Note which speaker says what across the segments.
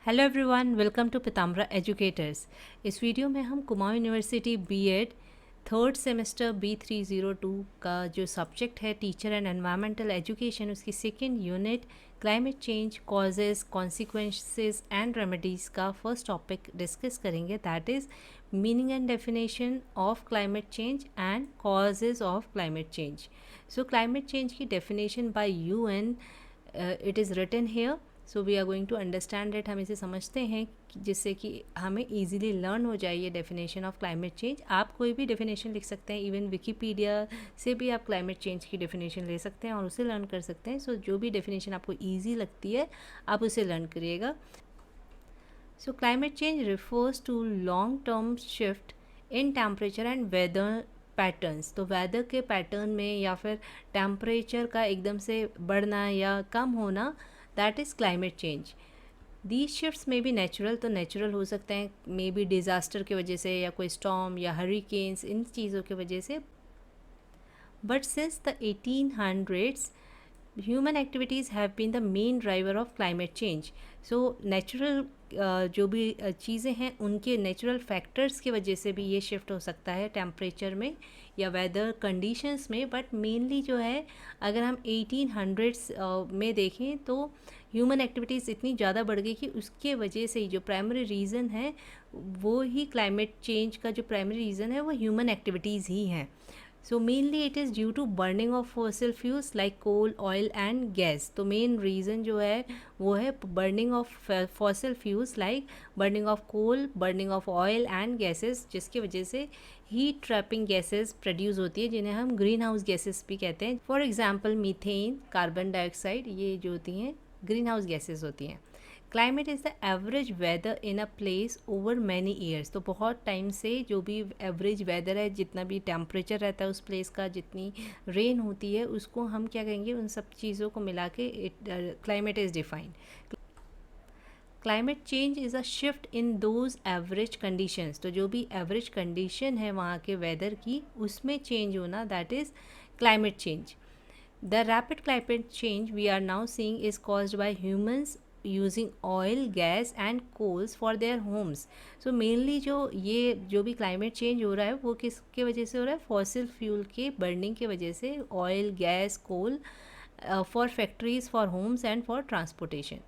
Speaker 1: Hello everyone, welcome to Pitambara educators. इस video में हम Kumaon university B Ed third semester B302 का जो सब्जेक्ट है टीचर एंड एनवायरमेंटल एजुकेशन, उसकी second unit climate change causes consequences and remedies का फर्स्ट टॉपिक डिस्कस करेंगे, that is meaning and definition of climate change and causes of climate change. So climate change की definition by UN, it is written here. So we are going to understand it. हम इसे समझते हैं जिससे कि हमें easily learn हो जाए ये डेफिनेशन ऑफ क्लाइमेट चेंज। आप कोई भी डेफिनेशन लिख सकते हैं, इवन विकीपीडिया से भी आप क्लाइमेट चेंज की डेफिनेशन ले सकते हैं और उसे लर्न कर सकते हैं। सो जो भी डेफिनेशन आपको ईजी लगती है आप उसे लर्न करिएगा। So climate change refers to long term shift in temperature and weather patterns. तो वेदर के पैटर्न में या फिर टेम्परेचर का एकदम से बढ़ना या कम होना, that is climate change. These shifts में भी नेचुरल, तो नेचुरल हो सकते हैं, मे बी डिज़ास्टर की वजह से या कोई स्टॉर्म या हरिकेन्स, इन चीज़ों की वजह से। But since the 1800s human activities have been the main driver of climate change. So natural जो भी चीज़ें हैं उनके नेचुरल फैक्टर्स की वजह से भी ये शिफ्ट हो सकता है टेम्परेचर में या वेदर कंडीशंस में। बट मेनली जो है, अगर हम 1800s में देखें तो ह्यूमन एक्टिविटीज़ इतनी ज़्यादा बढ़ गई कि उसके वजह से ही जो प्राइमरी रीज़न है वो ही क्लाइमेट चेंज का जो प्राइमरी रीज़न है वो ह्यूमन एक्टिविटीज़ ही हैं। So mainly it is due to burning of fossil fuels like coal, oil and gas. तो main reason जो है वो है burning of fossil fuels like burning of coal, burning of oil and gases, जिसकी वजह से heat trapping gases produce होती है जिन्हें हम green house gases भी कहते हैं। For example methane, carbon dioxide, ये जो होती हैं green house gases होती हैं। Climate is the average weather in a place over many years. तो बहुत टाइम से जो भी एवरेज वेदर है, जितना भी टेम्परेचर रहता है उस प्लेस का, जितनी रेन होती है, उसको हम क्या कहेंगे, उन सब चीज़ों को मिला के climate is defined. Climate change is a shift in those average conditions. तो जो भी एवरेज कंडीशन है वहाँ के वेदर की, उसमें चेंज होना, that is climate change. The rapid climate change we are now seeing is caused by humans using oil, gas and coals for their homes. So mainly जो भी climate change हो रहा है वो किसके वजह से हो रहा है? फॉसिल फ्यूल के बर्निंग के वजह से, oil, gas, coal, for factories, for homes and for transportation.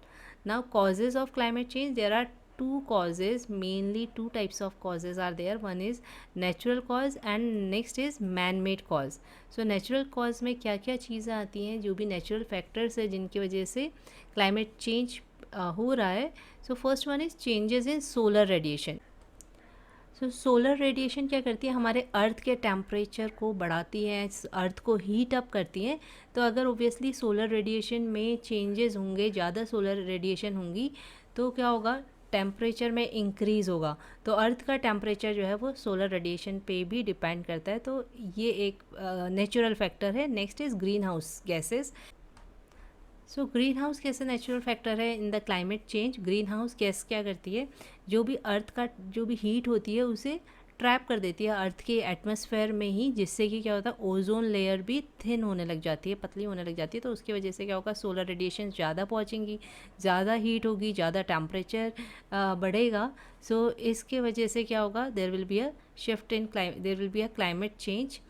Speaker 1: Now causes of climate change, there are two causes, mainly two types of causes are there. One is natural cause and next is man made cause. So natural cause में क्या क्या चीज़ें आती हैं, जो भी natural factors है जिनकी वजह से climate change हो रहा है. So first one is changes in solar radiation. So solar radiation क्या करती है, हमारे अर्थ के टेम्परेचर को बढ़ाती है, अर्थ को हीट अप करती है। तो अगर ओबियसली सोलर रेडिएशन में चेंजेस होंगे, ज़्यादा सोलर रेडिएशन होंगी, तो क्या होगा, टेम्परेचर में इंक्रीज़ होगा। तो अर्थ का टेम्परेचर जो है वो सोलर रेडिएशन पे भी डिपेंड करता है। तो ये एक नेचुरल फैक्टर है। Next is green house gases. So green house कैसे नेचुरल फैक्टर है in the climate change. Green house gas क्या करती है, जो भी अर्थ का जो भी हीट होती है उसे ट्रैप कर देती है अर्थ के एटमॉस्फेयर में ही, जिससे कि क्या होता है, ओजोन लेयर भी थिन होने लग जाती है, पतली होने लग जाती है। तो उसकी वजह से क्या होगा, सोलर रेडिएशन ज़्यादा पहुँचेंगी, ज़्यादा हीट होगी, ज़्यादा टेम्परेचर बढ़ेगा। सो इसके वजह से क्या होगा, there will be a shift in there will be a climate change.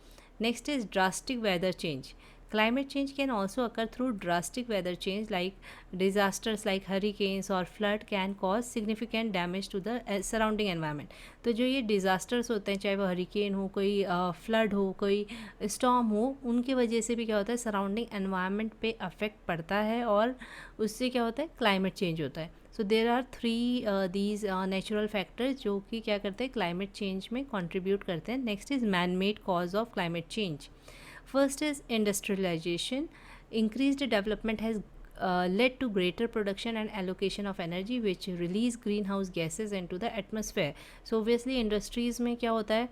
Speaker 1: Next is drastic weather change. Climate change can also occur through drastic weather change, like disasters like hurricanes or flood can cause significant damage to the surrounding environment. तो जो ये disasters होते हैं, चाहे वो hurricane हो, कोई flood हो, कोई storm हो, उनके वजह से भी क्या होता है, surrounding environment पे affect पड़ता है और उससे क्या होता है, climate change होता है। So there are three these natural factors जो कि क्या करते हैं, क्लाइमेट चेंज में कंट्रीब्यूट करते हैं। Next is man made cause of climate change. First is industrialisation. Increased development has led to greater production and allocation of energy which release greenhouse gases into the atmosphere. So obviously industries में क्या होता है,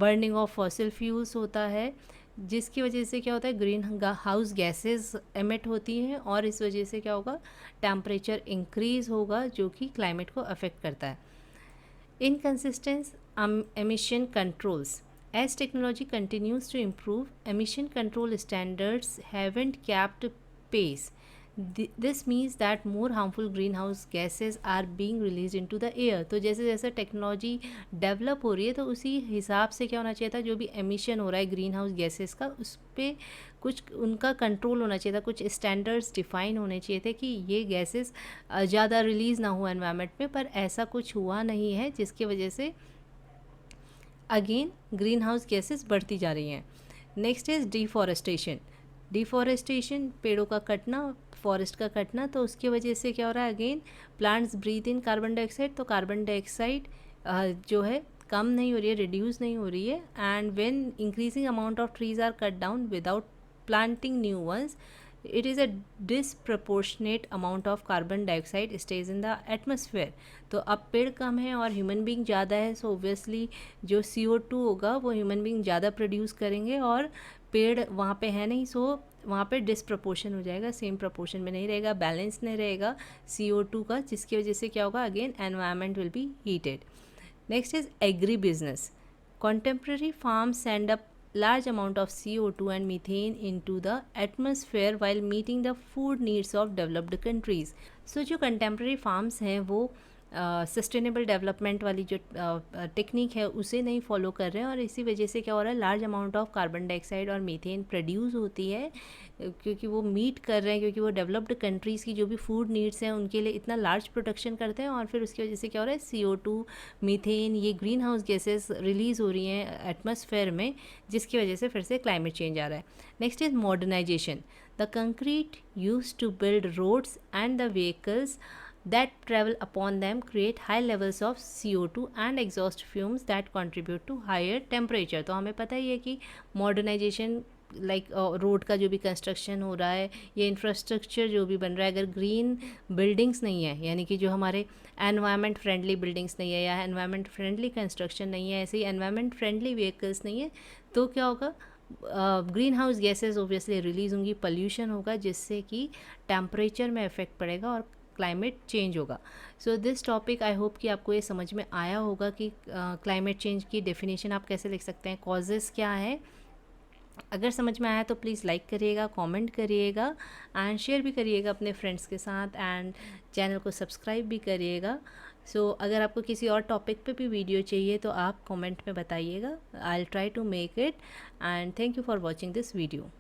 Speaker 1: burning of fossil fuels होता है, जिसकी वजह से क्या होता है, ग्रीन हाउस गैसेस एमिट होती हैं और इस वजह से क्या होगा, टेम्परेचर इंक्रीज़ होगा जो कि क्लाइमेट को अफेक्ट करता है। Inconsistence emission controls. As technology continues to improve, emission control standards haven't kept pace. This means that more harmful green house gases are being release into the air. तो जैसे जैसे technology develop हो रही है तो उसी हिसाब से क्या होना चाहिए था, जो भी एमिशन हो रहा है ग्रीन हाउस गैसेज का, उस पर कुछ उनका कंट्रोल होना चाहिए था, कुछ स्टैंडर्ड्स डिफाइन होने चाहिए थे कि ये गैसेस ज़्यादा रिलीज़ ना हो एनवायरनमेंट में, पर ऐसा कुछ हुआ नहीं है, जिसकी वजह से अगेन ग्रीन हाउस गैसेस बढ़ती जा रही हैं। Next is deforestation. डिफॉरेस्टेशन, पेड़ों का कटना, फॉरेस्ट का कटना, तो उसकी वजह से क्या हो रहा है, अगेन प्लांट्स ब्रीथ इन कार्बन डाइऑक्साइड, तो कार्बन डाइऑक्साइड जो है कम नहीं हो रही है, रिड्यूस नहीं हो रही है। And when increasing amount of trees are cut down without planting new ones, it is a disproportionate amount of carbon dioxide stays in the atmosphere। तो अब पेड़ कम है और ह्यूमन बींग ज़्यादा है, सो ऑब्वियसली जो CO2 होगा वो ह्यूमन बींग ज़्यादा प्रोड्यूस करेंगे और पेड़ वहाँ पे है नहीं, सो वहाँ पे डिसप्रपोर्शन हो जाएगा, सेम प्रपोर्शन में नहीं रहेगा, बैलेंस नहीं रहेगा CO2 का, जिसकी वजह से क्या होगा, again environment will be heated. Next is agri business. Contemporary farms send up large amount of CO2 and methane into the atmosphere while meeting the food needs of developed countries। So जो contemporary farms हैं वो sustainable development वाली जो technique है उसे नहीं follow कर रहे हैं, और इसी वजह से क्या हो रहा है, large amount of carbon dioxide और मीथेन प्रोड्यूस होती है, क्योंकि वो मीट कर रहे हैं, क्योंकि वो डेवलप्ड कंट्रीज़ की जो भी फूड नीड्स हैं उनके लिए इतना लार्ज प्रोडक्शन करते हैं, और फिर उसकी वजह से क्या हो रहा है, CO2 मीथेन ये ग्रीन हाउस गैसेस रिलीज़ हो रही हैं एटमॉस्फेयर में, जिसकी वजह से फिर से क्लाइमेट चेंज आ रहा है। Next is modernisation. The concrete use to build roads and the vehicles that travel upon them create high levels of CO2 and exhaust fumes that contribute to higher temperature। तो हमें पता ही है कि modernisation like road का जो भी construction हो रहा है या इंफ्रास्ट्रक्चर जो भी बन रहा है, अगर ग्रीन बिल्डिंग्स नहीं है, यानी कि जो हमारे एनवायरनमेंट फ्रेंडली बिल्डिंग्स नहीं है या एनवायरनमेंट फ्रेंडली कंस्ट्रक्शन नहीं है, ऐसे ही एनवायरनमेंट फ्रेंडली व्हीकल्स नहीं है, तो क्या होगा, green house gases obviously release होंगी, पॉल्यूशन होगा, जिससे कि टेम्परेचर में इफेक्ट पड़ेगा और क्लाइमेट चेंज होगा। So this topic I hope कि आपको ये समझ में आया होगा कि क्लाइमेट चेंज की डेफिनेशन आप कैसे लिख सकते हैं, कॉजेज़ क्या है। अगर समझ में आया तो प्लीज़ लाइक करिएगा, कमेंट करिएगा एंड शेयर भी करिएगा अपने फ्रेंड्स के साथ, एंड चैनल को सब्सक्राइब भी करिएगा। सो अगर आपको किसी और टॉपिक पे भी वीडियो चाहिए तो आप कमेंट में बताइएगा, I will try to make it, and thank you for watching this video.